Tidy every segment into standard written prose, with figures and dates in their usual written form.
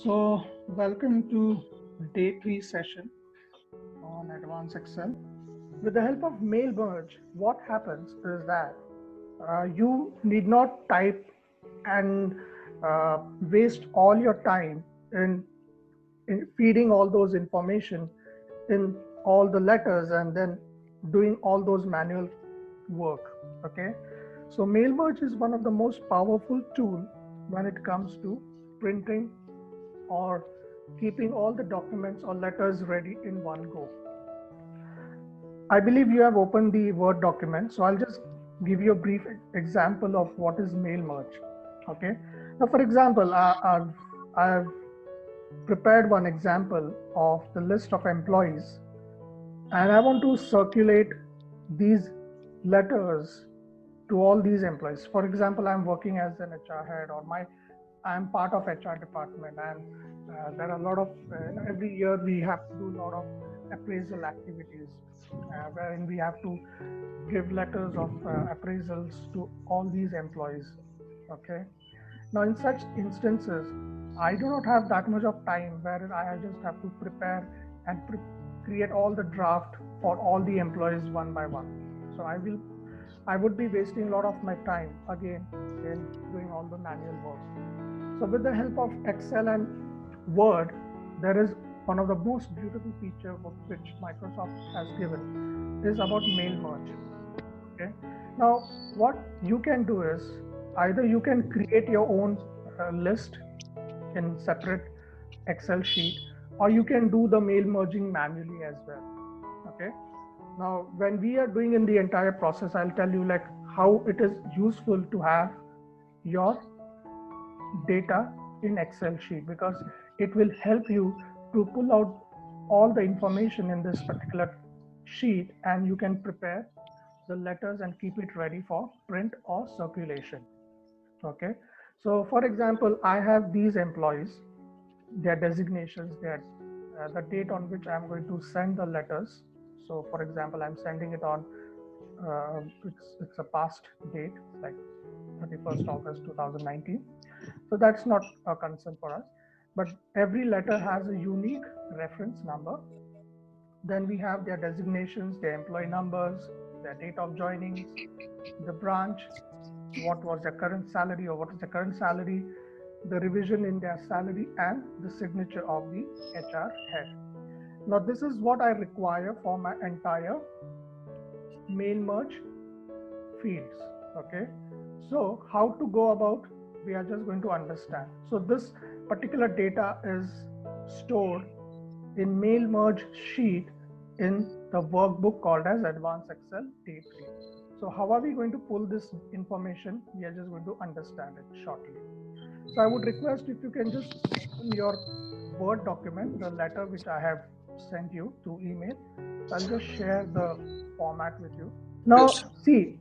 So, welcome to day 3 session on Advanced Excel. With the help of mail merge, what happens is that you need not type and waste all your time in feeding all those information in all the letters and then doing all those manual work. Okay, so mail merge is one of the most powerful tool when it comes to printing or keeping all the documents or letters ready in one go. I believe you have opened the Word document, so I'll just give you a brief example of what is mail merge. Okay. Now, for example, I've prepared one example of the list of employees, and I want to circulate these letters to all these employees. For example, I'm working as an HR head, or I'm part of HR department, and there are a lot of every year we have to do a lot of appraisal activities, wherein we have to give letters of appraisals to all these employees. Okay. Now, in such instances, I do not have that much of time wherein I just have to prepare and create all the draft for all the employees one by one. So I would be wasting a lot of my time again in doing all the manual work. So with the help of Excel and Word, there is one of the most beautiful feature which Microsoft has given is about mail merge. Okay. Now, what you can do is either you can create your own list in separate Excel sheet, or you can do the mail merging manually as well. Okay. Now, when we are doing in the entire process, I'll tell you like how it is useful to have your data in Excel sheet, because it will help you to pull out all the information in this particular sheet, and you can prepare the letters and keep it ready for print or circulation. Okay. So for example, I have these employees, their designations, the date on which I'm going to send the letters. So for example, I'm sending it on it's a past date, like 31st August 2019. So that's not a concern for us, but every letter has a unique reference number. Then we have their designations, their employee numbers, their date of joining, the branch, what was their current salary or what is the current salary, the revision in their salary, and the signature of the HR head. Now, this is what I require for my entire mail merge fields. Okay. So how to go about, we are just going to understand. So this particular data is stored in mail merge sheet in the workbook called as Advanced Excel Day 3. So how are we going to pull this information? We are just going to understand it shortly. So I would request if you can just open your Word document, the letter which I have sent you through email. So I'll just share the format with you. Now, see,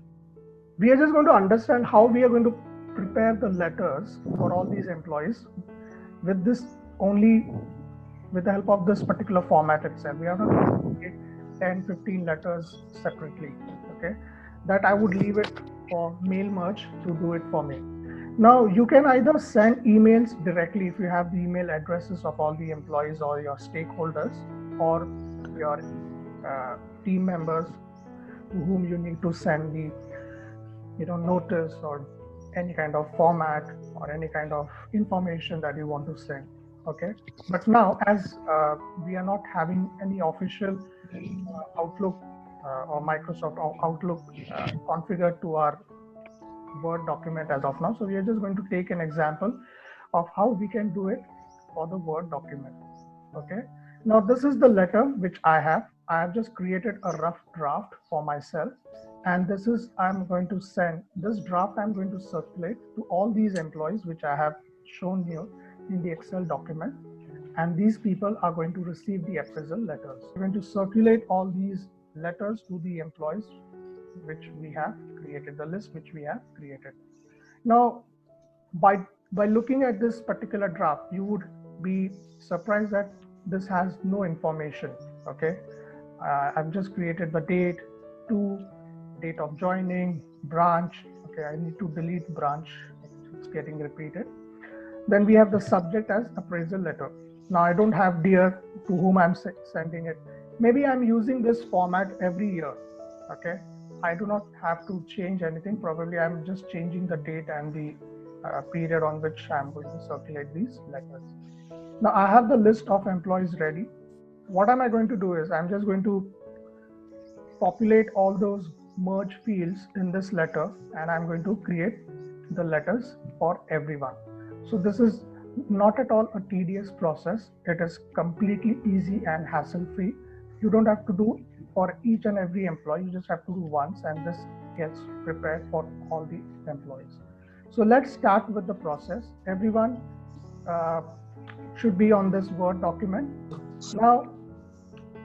we are just going to understand how we are going to prepare the letters for all these employees with this only with the help of this particular format itself. We are not going to create 10, 15 letters separately. Okay, that I would leave it for mail merge to do it for me. Now you can either send emails directly if you have the email addresses of all the employees or your stakeholders or your team members to whom you need to send the notice or any kind of format or any kind of information that you want to send. Okay, but now as we are not having any official Outlook or Microsoft Outlook configured to our Word document as of now, so we are just going to take an example of how we can do it for the Word document. Okay, now this is the letter which I have just created a rough draft for myself, and this is I'm going to send this draft. I'm going to circulate to all these employees which I have shown here in the Excel document, and these people are going to receive the appraisal letters. We're going to circulate all these letters to the employees which we have created, the list which we have created. Now, by looking at this particular draft, you would be surprised that this has no information. Okay, I've just created the date, date of joining, branch. Okay, I need to delete branch, it's getting repeated. Then we have the subject as appraisal letter. Now I don't have dear to whom I'm sending it. Maybe I'm using this format every year. Okay, I do not have to change anything. Probably I'm just changing the date and the period on which I'm going to circulate these letters. Now I have the list of employees ready. What am I going to do is I'm just going to populate all those merge fields in this letter, and I'm going to create the letters for everyone. So this is not at all a tedious process. It is completely easy and hassle-free. You don't have to do for each and every employee. You just have to do once, and this gets prepared for all the employees. So let's start with the process. Everyone should be on this Word document. Now,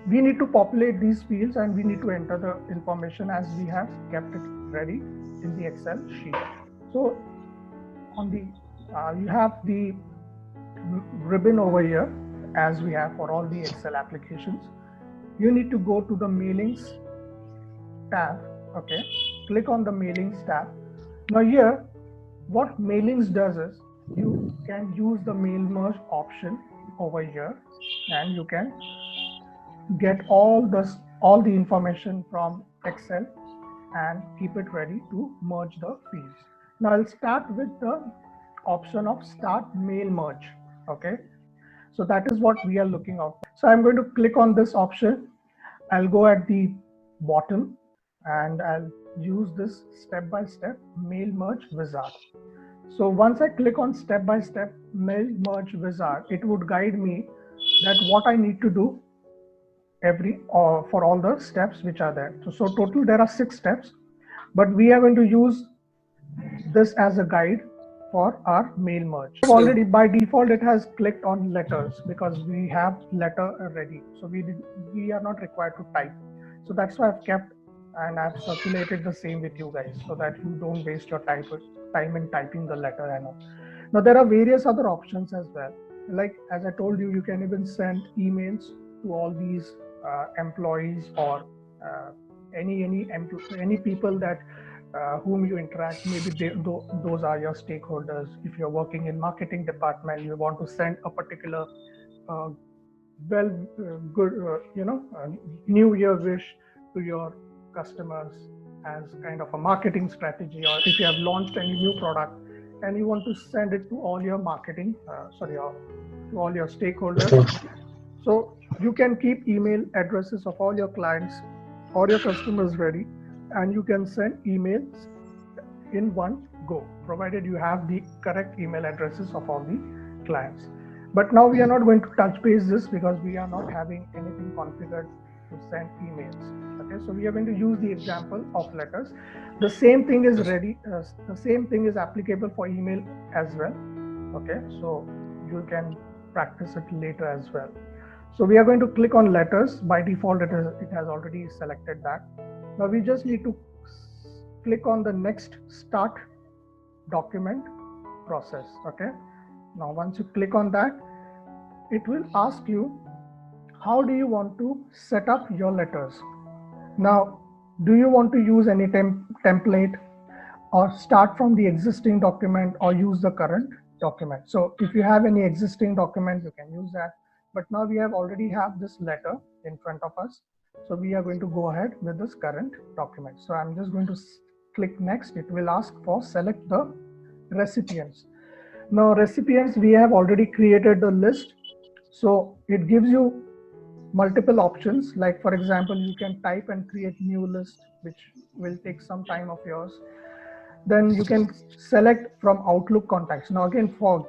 we need to populate these fields and we need to enter the information as we have kept it ready in the Excel sheet. So on the you have the ribbon over here as we have for all the Excel applications. You need to go to the mailings tab. Okay, click on the mailings tab. Now here, what mailings does is you can use the mail merge option over here, and you can get all the information from Excel and keep it ready to merge the fields. Now I'll start with the option of start mail merge. Okay, so that is what we are looking at. So I'm going to click on this option. I'll go at the bottom and I'll use this step-by-step mail merge wizard. So once I click on step-by-step mail merge wizard, it would guide me that what I need to do for all the steps which are there. So total there are 6 steps, but we are going to use this as a guide for our mail merge. Already by default it has clicked on letters because we have letter ready, so we are not required to type. So that's why I've kept and I've circulated the same with you guys so that you don't waste your time in typing the letter and all. Now there are various other options as well. Like as I told you, you can even send emails to all these employees or any people that whom you interact. Maybe those are your stakeholders. If you're working in marketing department, you want to send a particular New Year wish to your customers as kind of a marketing strategy, or if you have launched any new product and you want to send it to all your to all your stakeholders. So you can keep email addresses of all your clients or your customers ready, and you can send emails in one go, provided you have the correct email addresses of all the clients. But now we are not going to touch base this because we are not having anything configured to send emails. Okay, so we are going to use the example of letters. The same thing is ready. The same thing is applicable for email as well. Okay, so you can practice it later as well. So we are going to click on letters. By default, it has already selected that. Now we just need to click on the next start document process. Okay. Now once you click on that, it will ask you, how do you want to set up your letters? Now, do you want to use any template or start from the existing document or use the current document? So if you have any existing document, you can use that. But now we already have this letter in front of us. So we are going to go ahead with this current document. So I'm just going to click next. It will ask for select the recipients. Now recipients, we have already created the list. So it gives you multiple options. Like for example, you can type and create new list, which will take some time of yours. Then you can select from Outlook contacts. Now again, for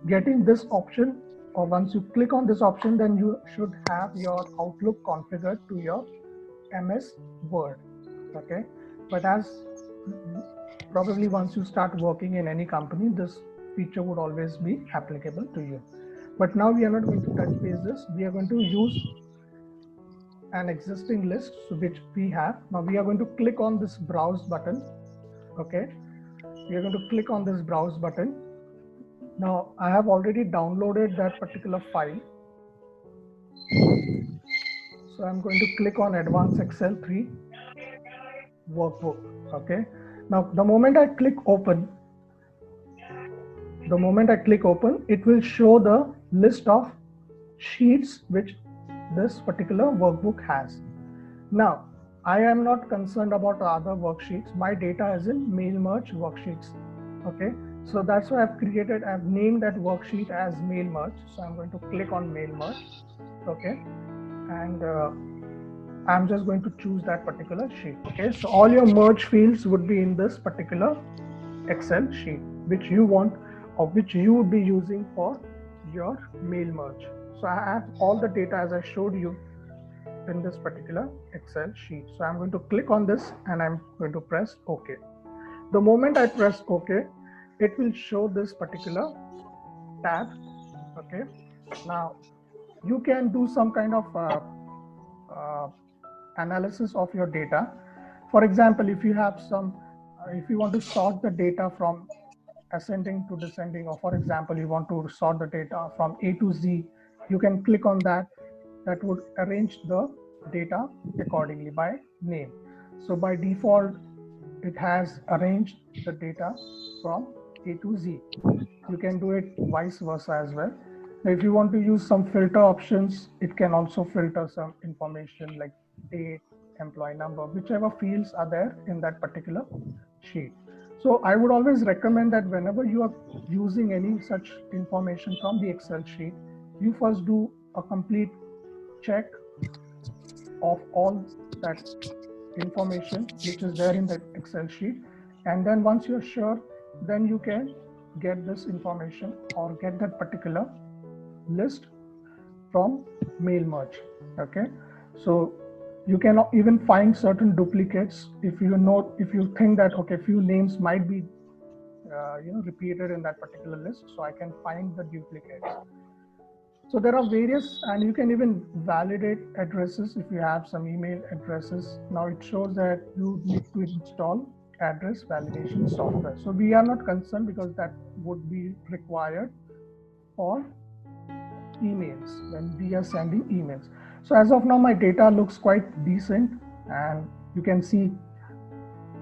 getting this option, or once you click on this option, then you should have your Outlook configured to your MS Word. Okay, but as probably once you start working in any company, this feature would always be applicable to you. But now we are not going to touch base this. We are going to use an existing list, so which we have. Now we are going to click on this browse button. Okay, we are going to click on this browse button. Now I have already downloaded that particular file. So I'm going to click on Advanced Excel 3 workbook. Okay. Now the moment I click open, The moment I click open, it will show the list of sheets which this particular workbook has. Now, I am not concerned about the other worksheets. My data is in mail merge worksheets. Okay, so that's why I've named that worksheet as mail merge. So I'm going to click on mail merge. Okay, and I'm just going to choose that particular sheet. Okay, so all your merge fields would be in this particular Excel sheet, which you want or which you would be using for your mail merge. So I have all the data as I showed you in this particular Excel sheet. So I'm going to click on this and I'm going to press OK. The moment I press OK, it will show this particular tab. Okay, now you can do some kind of analysis of your data. For example, if you have some, if you want to sort the data from ascending to descending, or for example, you want to sort the data from A to Z, you can click on that. That would arrange the data accordingly by name. So by default, it has arranged the data from A to Z. You can do it vice versa as well. Now, if you want to use some filter options, it can also filter some information like date, employee number, whichever fields are there in that particular sheet. So I would always recommend that whenever you are using any such information from the Excel sheet, you first do a complete check of all that information which is there in the Excel sheet. And then once you're sure, then you can get this information or get that particular list from mail merge. Okay, so you can even find certain duplicates if you think that okay, few names might be repeated in that particular list, so I can find the duplicates. So there are various, and you can even validate addresses if you have some email addresses. Now it shows that you need to install address validation software. So we are not concerned because that would be required for emails when we are sending emails. So as of now, my data looks quite decent, and you can see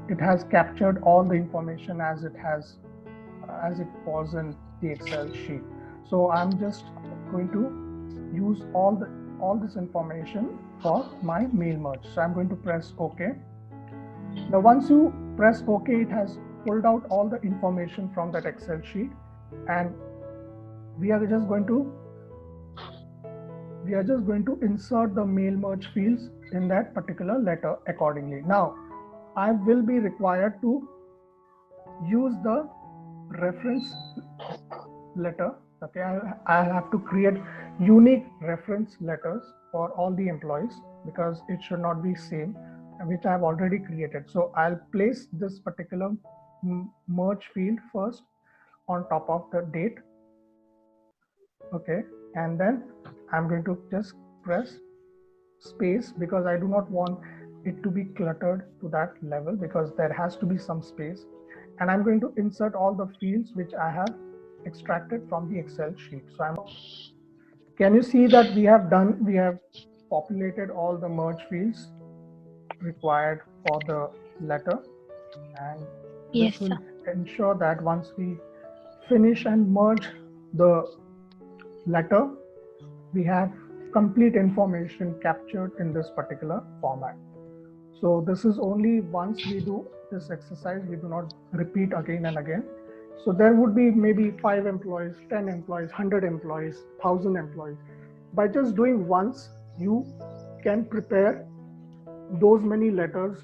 it has captured all the information as it was in the Excel sheet. So I'm just going to use all this information for my mail merge. So I'm going to press OK. Now once you press OK, it has pulled out all the information from that Excel sheet, and we are just going to insert the mail merge fields in that particular letter accordingly. Now I will be required to use the reference letter. Okay, I'll have to create unique reference letters for all the employees because it should not be same, which I have already created. So I'll place this particular merge field first on top of the date. Okay, and then I'm going to just press space because I do not want it to be cluttered to that level, because there has to be some space. And I'm going to insert all the fields which I have extracted from the Excel sheet. So can you see that we have populated all the merge fields required for the letter, and this will ensure that once we finish and merge the letter, we have complete information captured in this particular format. So this is only once we do this exercise, we do not repeat again and again. So there would be maybe 5 employees, 10 employees, 100 employees, 1,000 employees. By just doing once, you can prepare those many letters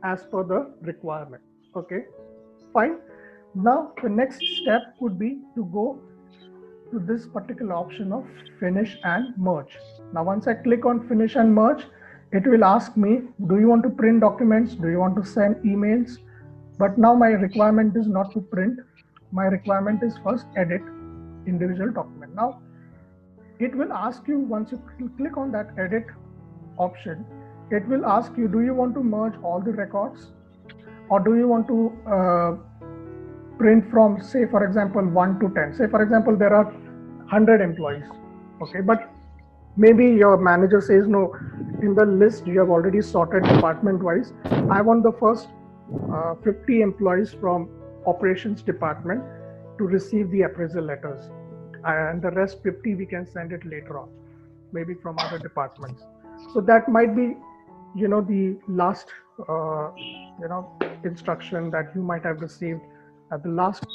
as per the requirement. Okay, fine. Now the next step would be to go to this particular option of finish and merge. Now once I click on finish and merge, it will ask me, do you want to print documents? Do you want to send emails? But now my requirement is not to print. My requirement is first edit individual document. Now it will ask you, once you click on that edit option, it will ask you, do you want to merge all the records, or do you want to print from, say for example, 1 to 10. Say for example, there are 100 employees. Okay, but maybe your manager says, no, in the list you have already sorted department wise. I want the first 50 employees from operations department. to receive the appraisal letters, and the rest 50 we can send it later on, maybe from other departments. So that might be, the last instruction that you might have received at the last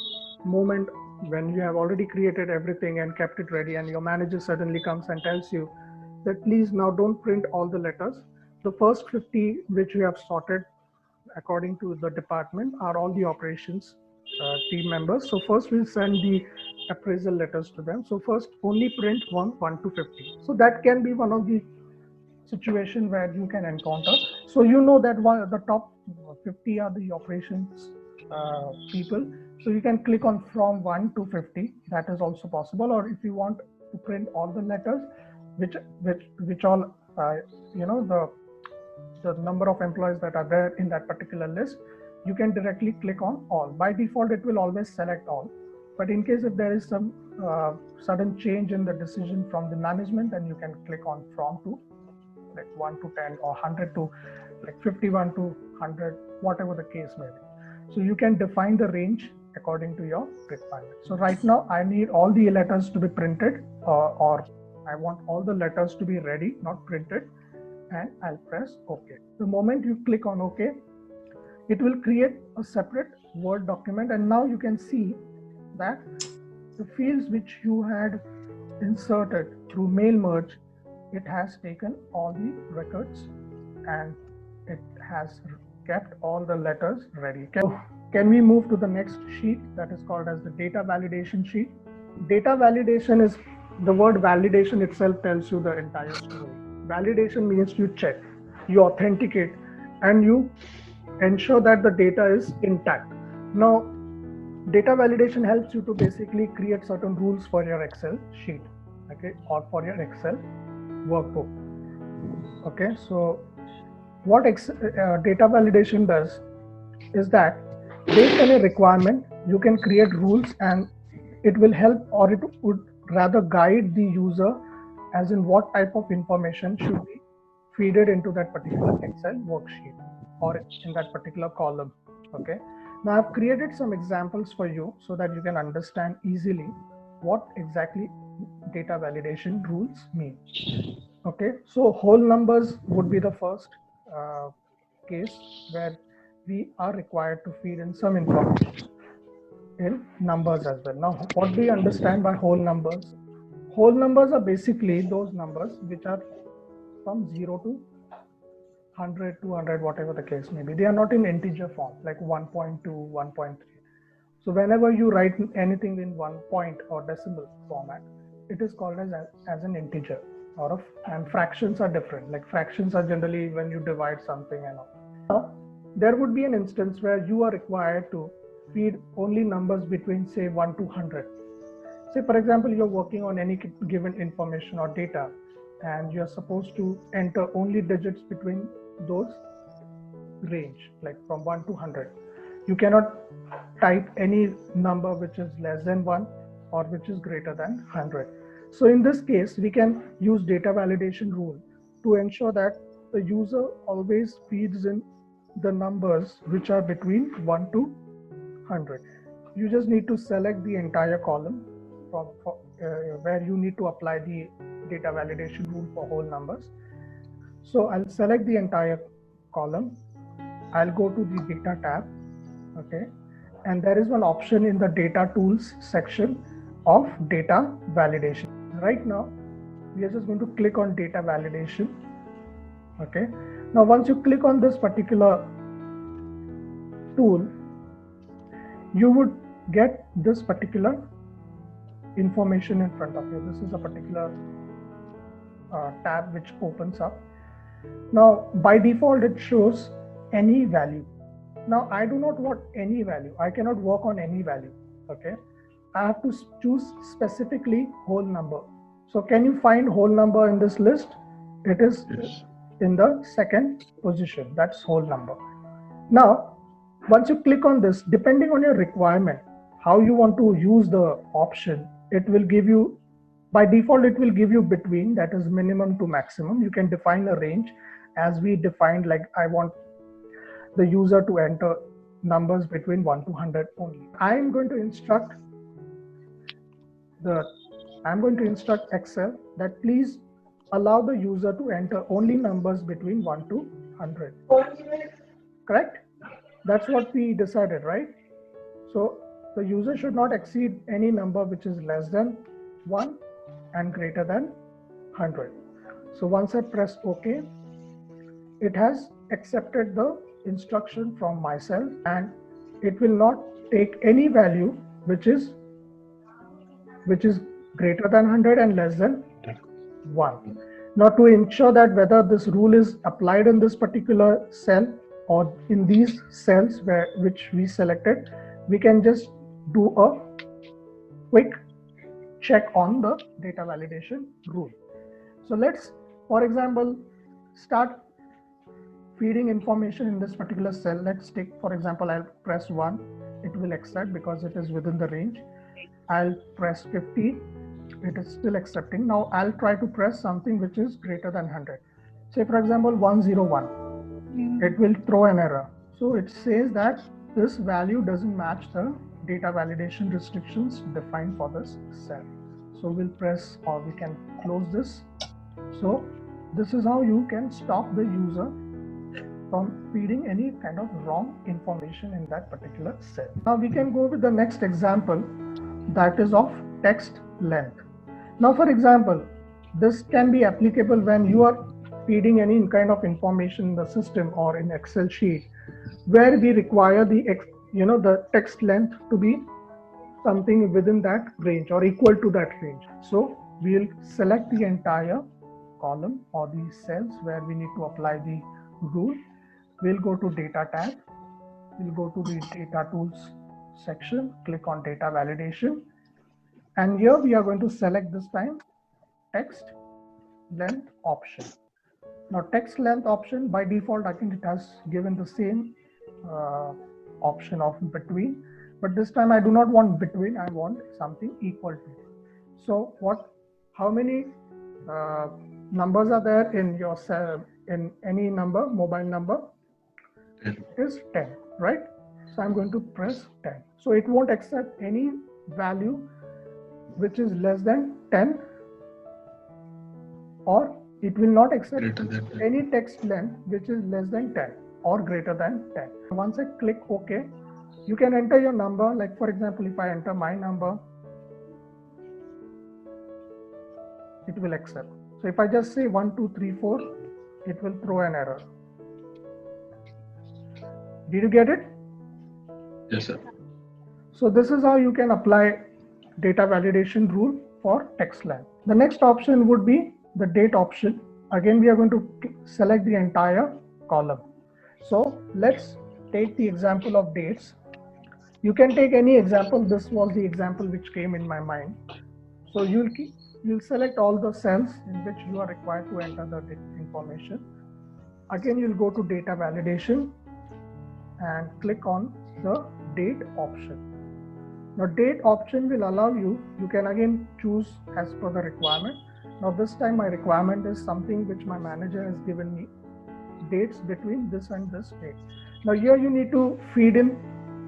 moment, when you have already created everything and kept it ready, and your manager suddenly comes and tells you that please now don't print all the letters. The first 50 which you have sorted according to the department are all the operations team members. So first we'll send the appraisal letters to them. So first only print 1 to 50. So that can be one of the situation where you can encounter. So that the top 50 are the operations people. So you can click on from 1 to 50. That is also possible. Or if you want to print all the letters, which all the number of employees that are there in that particular list, you can directly click on all. By default, it will always select all. But in case if there is some sudden change in the decision from the management, then you can click on from to like 1 to 10 or 100 to like 51 to 100, whatever the case may be. So you can define the range according to your requirement. So right now I need all the letters to be printed, or I want all the letters to be ready, not printed, and I'll press OK. The moment you click on OK, it will create a separate Word document, and now you can see that the fields which you had inserted through mail merge, it has taken all the records and it has kept all the letters ready. Can we move to the next sheet that is called as the data validation sheet? Data validation is, the word validation itself tells you the entire story. Validation means you check, you authenticate, and you ensure that the data is intact. Now, data validation helps you to basically create certain rules for your Excel sheet, okay, or for your Excel workbook. Okay, so what data validation does is that based on a requirement, you can create rules, and it will help, or it would rather guide the user as in what type of information should be fed into that particular Excel worksheet or in that particular column. Okay, now I've created some examples for you so that you can understand easily what exactly data validation rules mean. Okay, so whole numbers would be the first case where we are required to feed in some information in numbers as well. Now, what do you understand by whole numbers? Whole numbers are basically those numbers which are from 0 to 100, 200, whatever the case may be. They are not in integer form like 1.2, 1.3. So whenever you write anything in 1 point or decimal format, it is called as an integer. And fractions are different. Like fractions are generally when you divide something and all. Now, there would be an instance where you are required to feed only numbers between say 1 to 100. Say for example, you're working on any given information or data, and you're supposed to enter only digits between those range, like from 1 to 100. You cannot type any number which is less than 1 or which is greater than 100. So in this case, we can use data validation rule to ensure that the user always feeds in the numbers which are between 1 to 100. You just need to select the entire column where you need to apply the data validation rule for whole numbers. So I'll select the entire column. I'll go to the data tab, okay, and there is one option in the data tools section of data validation. Right now, we are just going to click on data validation. Okay. Now, once you click on this particular tool, you would get this particular information in front of you. This is a particular tab which opens up. Now, by default, it shows any value. Now, I do not want any value. I cannot work on any value. Okay. I have to choose specifically whole number. So can you find whole number in this list? It is in the second position. That's whole number. Now, once you click on this, depending on your requirement, how you want to use the option, it will give you, by default, it will give you between, that is minimum to maximum. You can define a range as we defined, like I want the user to enter numbers between 1 to 100 only. I am going to instruct I'm going to instruct Excel that please allow the user to enter only numbers between 1 to 100. Correct? That's what we decided, right? So the user should not exceed any number which is less than 1 and greater than 100. So once I press OK, it has accepted the instruction from myself, and it will not take any value which is greater than 100 and less than 1. Now, to ensure that whether this rule is applied in this particular cell or in these cells which we selected, we can just do a quick check on the data validation rule. So let's, for example, start feeding information in this particular cell. Let's take, for example, I'll press 1, it will accept because it is within the range. I'll press 50, it is still accepting. Now I'll try to press something which is greater than 100. Say for example 101, it will throw an error. So it says that this value doesn't match the data validation restrictions defined for this cell. So we'll press, or we can close this. So this is how you can stop the user from feeding any kind of wrong information in that particular cell. Now we can go with the next example, that is of text length. Now for example, this can be applicable when you are feeding any kind of information in the system or in Excel sheet where we require the text length to be something within that range or equal to that range. So we'll select the entire column or the cells where we need to apply the rule. We'll go to Data tab, we'll go to the Data Tools section, click on Data Validation, and here we are going to select this time text length option. Now text length option, by default I think it has given the same option of between, but this time I do not want between, I want something equal to. So how many numbers are there in your cell, in any number, mobile number? It is 10, right? So I'm going to press 10. So it won't accept any value which is less than 10, or it will not accept any text length which is less than 10 or greater than 10. Once I click OK, you can enter your number. Like for example, if I enter my number, it will accept. So if I just say 1, 2, 3, 4, it will throw an error. Did you get it? Yes, sir. So this is how you can apply data validation rule for text length. The next option would be the date option. Again, we are going to select the entire column. So let's take the example of dates. You can take any example. This was the example which came in my mind. So you'll select all the cells in which you are required to enter the information. Again, you'll go to data validation and click on the date option. Now date option will allow you can again choose as per the requirement. Now this time my requirement is something which my manager has given me, dates between this and this date. Now here you need to feed in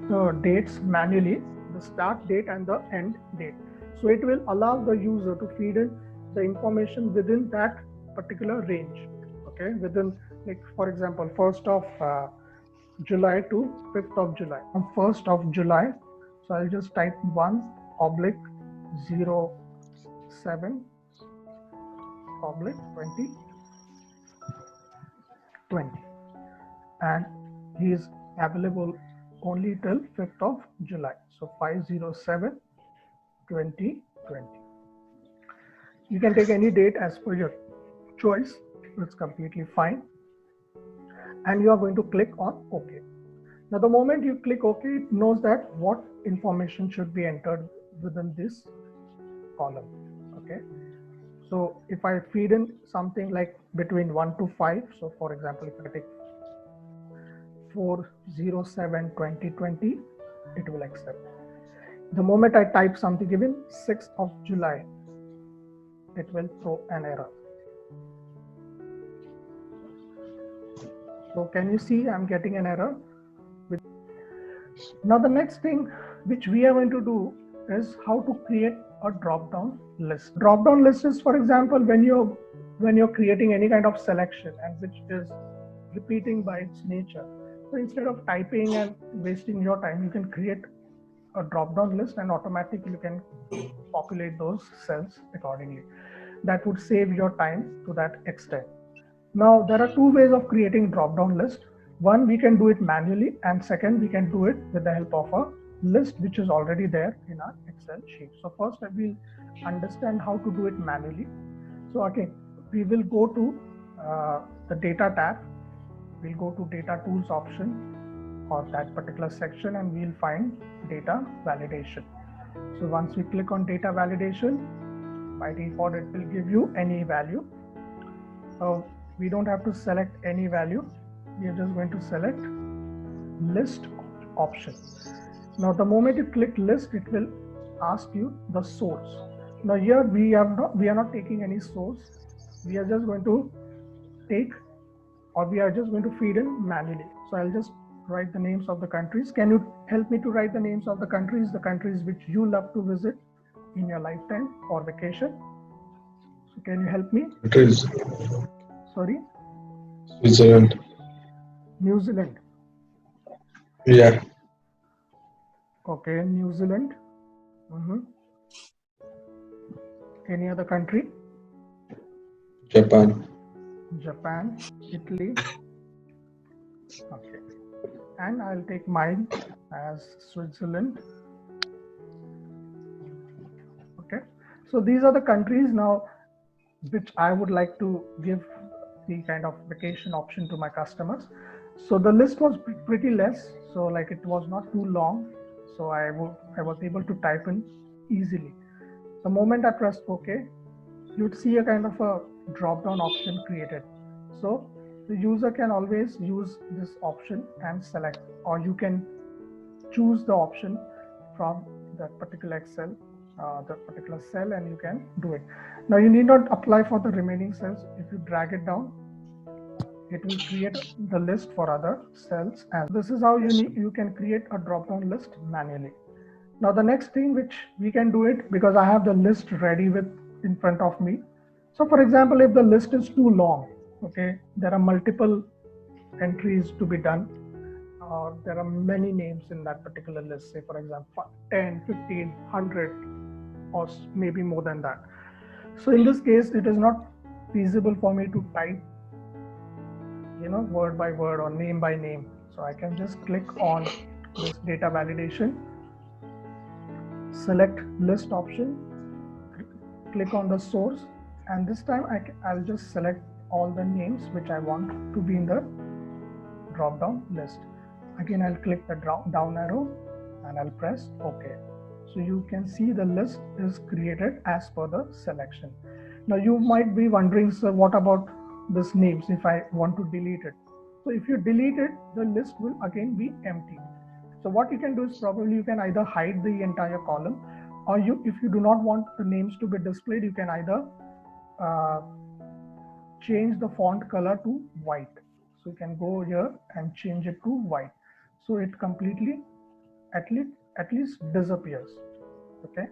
the dates manually, the start date and the end date. So it will allow the user to feed in the information within that particular range. Okay, within, like for example, 1st of July to 5th of July. From 1st of July, so I'll just type 1/07/20/20, and he is available only till 5th of July. So 5/07/2020. You can take any date as per your choice. It's completely fine. And you are going to click on OK. Now the moment you click OK, it knows that what information should be entered within this column. Okay. So if I feed in something like between 1 to 5, so for example, if I take 4/07/2020, it will accept. The moment I type something even 6th of July, it will throw an error. So can you see I'm getting an error? Now the next thing which we are going to do is how to create a drop-down list. Drop-down list is, for example, when you're creating any kind of selection and which is repeating by its nature. So instead of typing and wasting your time, you can create a drop-down list and automatically you can populate those cells accordingly. That would save your time to that extent. Now, there are two ways of creating drop-down list. One, we can do it manually, and second, we can do it with the help of a list which is already there in our Excel sheet. So first, I will understand how to do it manually. So again, we will go to the data tab. We'll go to data tools option or that particular section, and we'll find data validation. So once we click on data validation, by default, it will give you any value. So we don't have to select any value. We are just going to select list option. Now, the moment you click list, it will ask you the source. Now here we are not taking any source. We are just going to take, or we are just going to feed in manually. So I'll just write the names of the countries. Can you help me to write the names of the countries which you love to visit in your lifetime or vacation? So can you help me? Countries. Sorry? Switzerland. New Zealand. Yeah. Okay, New Zealand. Any other country? Japan. Japan, Italy. Okay. And I'll take mine as Switzerland. Okay. So these are the countries now which I would like to give the kind of vacation option to my customers. So the list was pretty less. So like it was not too long. So I was able to type in easily. The moment I pressed OK, you'd see a kind of a drop-down option created. So the user can always use this option and select, or you can choose the option from that particular Excel, that particular cell, and you can do it. Now you need not apply for the remaining cells. If you drag it down, it will create the list for other cells. And this is how you can create a drop-down list manually. Now the next thing which we can do it, because I have the list ready in front of me. So for example, if the list is too long, okay, there are multiple entries to be done. There are many names in that particular list, say for example 10, 15, 100, or maybe more than that. So in this case, it is not feasible for me to type word by word or name by name. So I can just click on this data validation, select list option, click on the source, and this time I'll just select all the names which I want to be in the drop down list. Again, I'll click the down arrow and I'll press OK. So you can see the list is created as per the selection. Now you might be wondering, sir, what about this names if I want to delete it? So if you delete it, the list will again be empty. So what you can do is probably you can either hide the entire column, or if you do not want the names to be displayed, you can either change the font color to white. So you can go here and change it to white. So it completely at least disappears. Okay.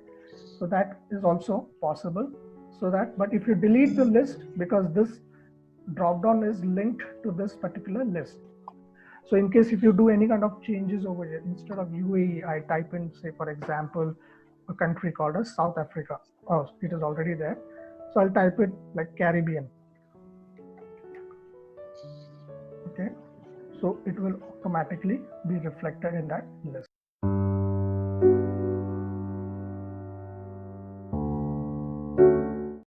So that is also possible. But if you delete the list, because this drop down is linked to this particular list. So in case if you do any kind of changes over here, instead of UAE, I type in, say for example, a country called as South Africa. Oh, it is already there. So I'll type it like Caribbean. Okay. So it will automatically be reflected in that list.